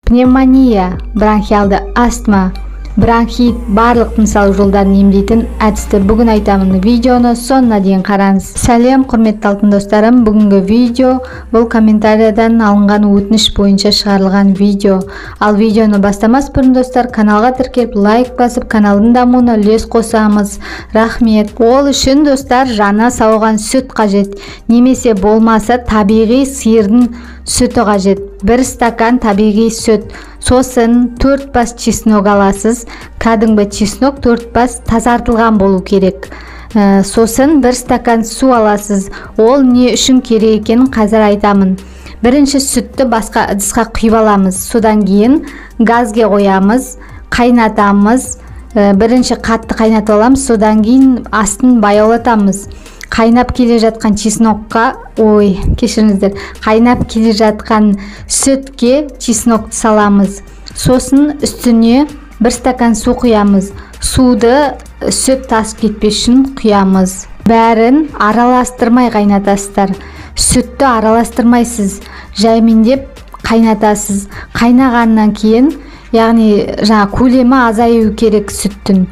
пневмония, бронхиалды астма, бронхит барлық тыныс жолдарын емдейтін әдісті бүгін айтамын. Видеоны соңына дейін қараңыз. Сәлем, құрметті алтын достарым. Бүгінгі видео бұл комментариядан алынған өтініш бойынша шығарылған видео. Ал видеоны бастамас бұрын достар, каналға тіркеліп лайк басып, каналдың дамуына үлес қосамыз. Рахмет. Ол үшін достар, жана сауған сүт қажет. Немесе болмаса табиғи сиырдың сүті қажет. 1 стакан табиғи сүт. Сосын 4 бас чеснок аласыз. Кәдімгі чеснок 4 бас тазартылған болу керек. Сосын 1 стакан су аласыз. Ол не үшін керек екенін қазір айтамын. Бірінші сүтті басқа ыдысқа құйып аламыз. Содан кейін газге қоямыз, қайнатамыз. Бірінші қатты қайнатып аламыз, содан кейін астын баяулатамыз. Қайнап келе жатқан чеснокқа, кешіріңіздер, қайнап келе жатқан сүтке чеснокты саламыз. Сосын үстіне 1 стакан су құямыз. Суды сүт тасып кетпес үшін құямыз. Бәрін араластырмай қайнатасыздар. Сүтті араластырмайсыз, жаймендеп қайнатасыз. Қайнағаннан кейін, яғни көлемі азаю керек сүттің.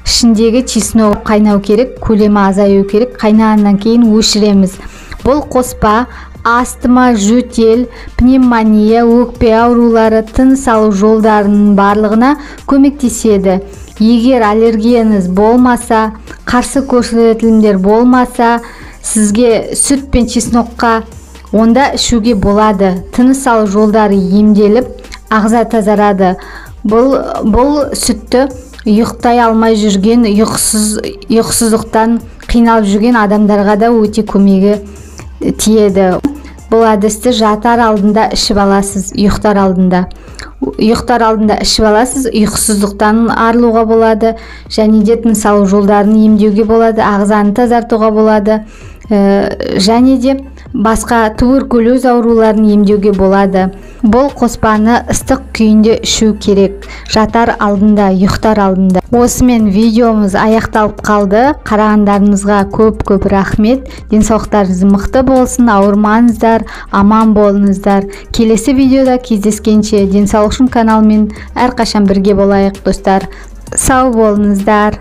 Ішіндегі чеснок қайнау керек, көлемі азаю керек. Қайнағаннан кейін өшіреміз. Бұл қоспа астма, жөтел, пневмония, өкпе аурулары, тыныс алу жолдарының барлығына көмектеседі. Егер аллергияңыз болмаса, қарсы көрсетілімдер болмаса, сізге сүт пен чеснокқа онда ішуге болады. Тыныс алу жолдары емделіп, ағза тазарады. Бұл сүтті ұйықтай алмай жүрген, ұйқысыздықтан қиналып жүрген адамдарға да өте көмегі тиеді. Бұл әдісті жатар алдында ішіп аласыз, ұйықтар алдында. Ұйықтар алдында ішіп аласыз, ұйқысыздықтан арылуға болады, және де тыныс алу жолдарын емдеуге болады, ағзаны тазартуға болады, және де басқа туберкулез ауруларын емдеуге болады. Бұл қоспаны ыстық күйінде ішу керек, жатар алдында, ұйықтар алдында. Осымен видеомыз аяқталып қалды. Қарағандарыңызға көп рахмет. Денсаулықтарыңыз мықты болсын, ауырмаңыздар, аман болыңыздар. Келесі видеода кездескенше денсаулық үшін каналымен әрқашан бірге болайық достар. Сау болыңыздар.